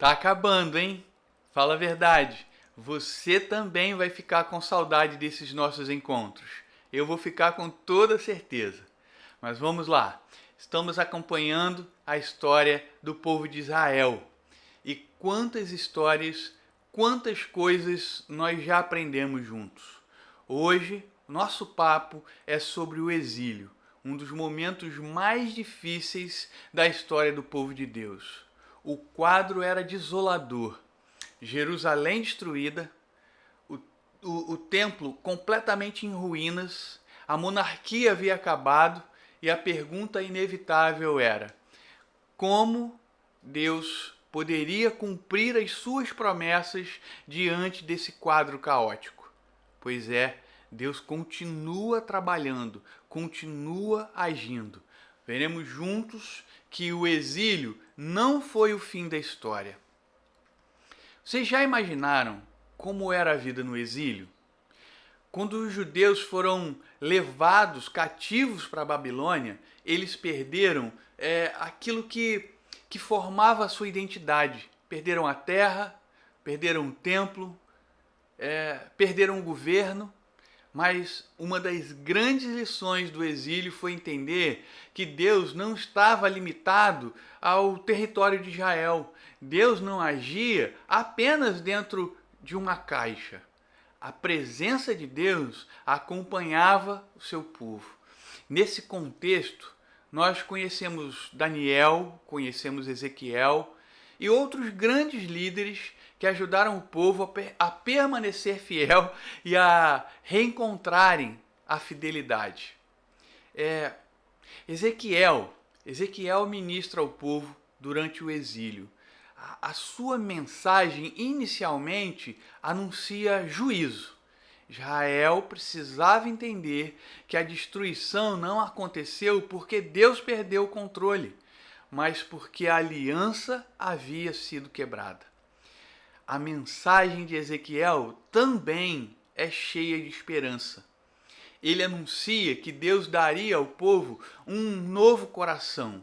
Tá acabando, hein? Fala a verdade. Você também vai ficar com saudade desses nossos encontros. Eu vou ficar com toda certeza. Mas vamos lá. Estamos acompanhando a história do povo de Israel. E quantas histórias, quantas coisas nós já aprendemos juntos. Hoje, nosso papo é sobre o exílio, um dos momentos mais difíceis da história do povo de Deus. O quadro era desolador. Jerusalém destruída, o, o templo completamente em ruínas, a monarquia havia acabado e a pergunta inevitável era: como Deus poderia cumprir as suas promessas diante desse quadro caótico? Pois é, Deus continua trabalhando, continua agindo. Veremos juntos que o exílio não foi o fim da história. Vocês já imaginaram como era a vida no exílio? Quando os judeus foram levados cativos para a Babilônia, eles perderam aquilo que formava a sua identidade. Perderam a terra, perderam o templo, perderam o governo. Mas uma das grandes lições do exílio foi entender que Deus não estava limitado ao território de Israel. Deus não agia apenas dentro de uma caixa. A presença de Deus acompanhava o seu povo. Nesse contexto, nós conhecemos Daniel, conhecemos Ezequiel e outros grandes líderes que ajudaram o povo a permanecer fiel e a reencontrarem a fidelidade. Ezequiel ministra ao povo durante o exílio. A sua mensagem inicialmente anuncia juízo. Israel precisava entender que a destruição não aconteceu porque Deus perdeu o controle, mas porque a aliança havia sido quebrada. A mensagem de Ezequiel também é cheia de esperança. Ele anuncia que Deus daria ao povo um novo coração.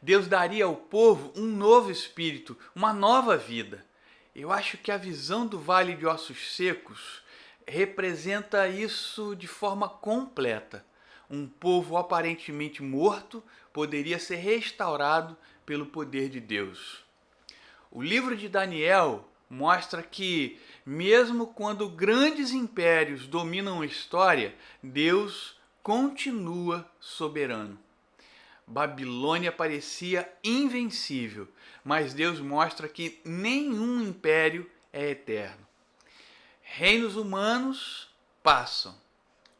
Deus daria ao povo um novo espírito, uma nova vida. Eu acho que a visão do Vale de Ossos Secos representa isso de forma completa. Um povo aparentemente morto poderia ser restaurado pelo poder de Deus. O livro de Daniel mostra que, mesmo quando grandes impérios dominam a história, Deus continua soberano. Babilônia parecia invencível, mas Deus mostra que nenhum império é eterno. Reinos humanos passam,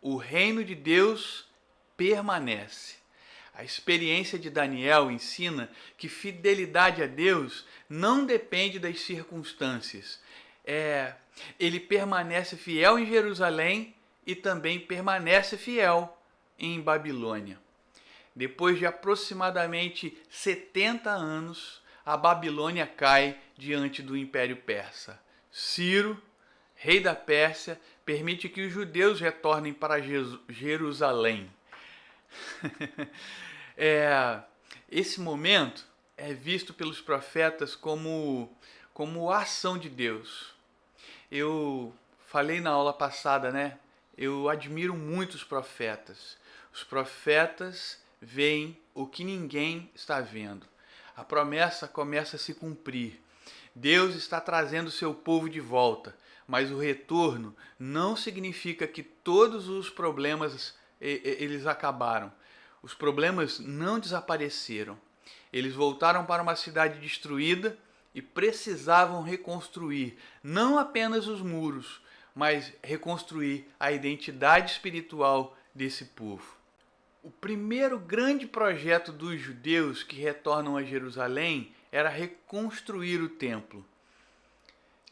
o reino de Deus permanece. A experiência de Daniel ensina que fidelidade a Deus não depende das circunstâncias. Ele permanece fiel em Jerusalém e também permanece fiel em Babilônia. Depois de aproximadamente 70 anos, a Babilônia cai diante do Império Persa. Ciro, rei da Pérsia, permite que os judeus retornem para Jerusalém. Esse momento é visto pelos profetas como a ação de Deus. Eu falei na aula passada, né? Eu admiro muito os profetas. Os profetas veem o que ninguém está vendo. A promessa começa a se cumprir. Deus está trazendo seu povo de volta, mas o retorno não significa que todos os problemas eles acabaram. Os problemas não desapareceram. Eles voltaram para uma cidade destruída e precisavam reconstruir não apenas os muros, mas reconstruir a identidade espiritual desse povo. O primeiro grande projeto dos judeus que retornam a Jerusalém era reconstruir o templo.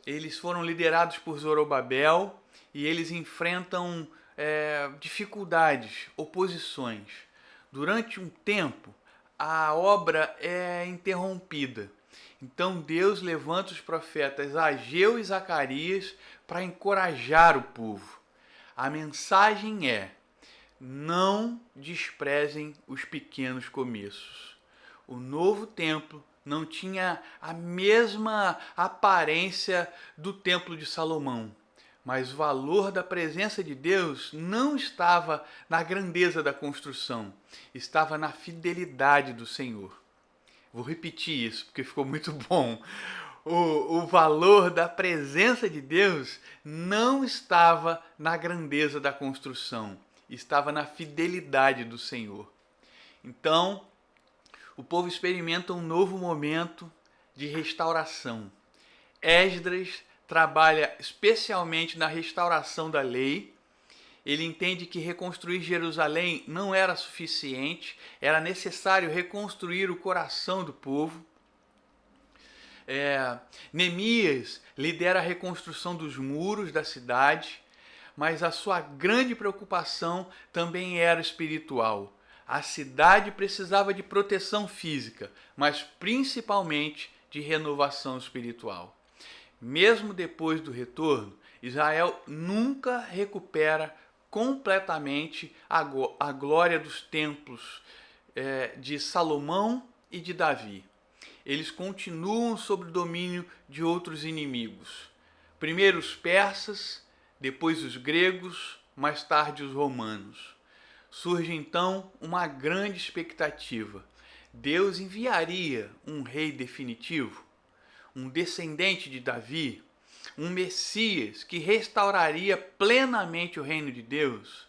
Eles foram liderados por Zorobabel e eles enfrentam dificuldades, oposições. Durante um tempo, a obra é interrompida. Então Deus levanta os profetas Ageu e Zacarias para encorajar o povo. A mensagem é: não desprezem os pequenos começos. O novo templo não tinha a mesma aparência do Templo de Salomão. Mas o valor da presença de Deus não estava na grandeza da construção, estava na fidelidade do Senhor. Vou repetir isso porque ficou muito bom. O valor da presença de Deus não estava na grandeza da construção, estava na fidelidade do Senhor. Então, o povo experimenta um novo momento de restauração. Esdras trabalha especialmente na restauração da lei. Ele entende que reconstruir Jerusalém não era suficiente, era necessário reconstruir o coração do povo. Neemias lidera a reconstrução dos muros da cidade, mas a sua grande preocupação também era espiritual. A cidade precisava de proteção física, mas principalmente de renovação espiritual. Mesmo depois do retorno, Israel nunca recupera completamente a glória dos templos de Salomão e de Davi. Eles continuam sob o domínio de outros inimigos. Primeiro os persas, depois os gregos, mais tarde os romanos. Surge então uma grande expectativa. Deus enviaria um rei definitivo, um descendente de Davi, um Messias que restauraria plenamente o reino de Deus.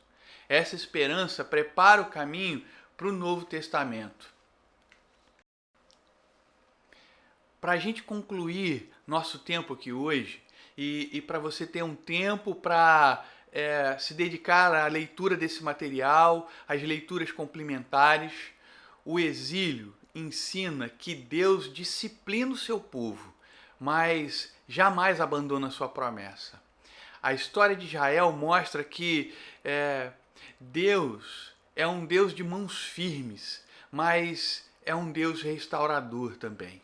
Essa esperança prepara o caminho para o Novo Testamento. Para a gente concluir nosso tempo aqui hoje, e para você ter um tempo para se dedicar à leitura desse material, às leituras complementares, o exílio ensina que Deus disciplina o seu povo, mas jamais abandona a sua promessa. A história de Israel mostra que Deus é um Deus de mãos firmes, mas é um Deus restaurador também.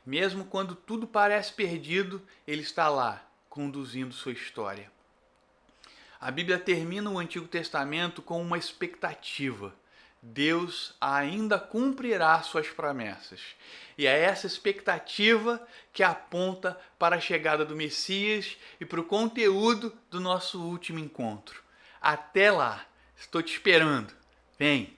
Mesmo quando tudo parece perdido, Ele está lá, conduzindo sua história. A Bíblia termina o Antigo Testamento com uma expectativa. Deus ainda cumprirá suas promessas. E é essa expectativa que aponta para a chegada do Messias e para o conteúdo do nosso último encontro. Até lá, estou te esperando. Vem!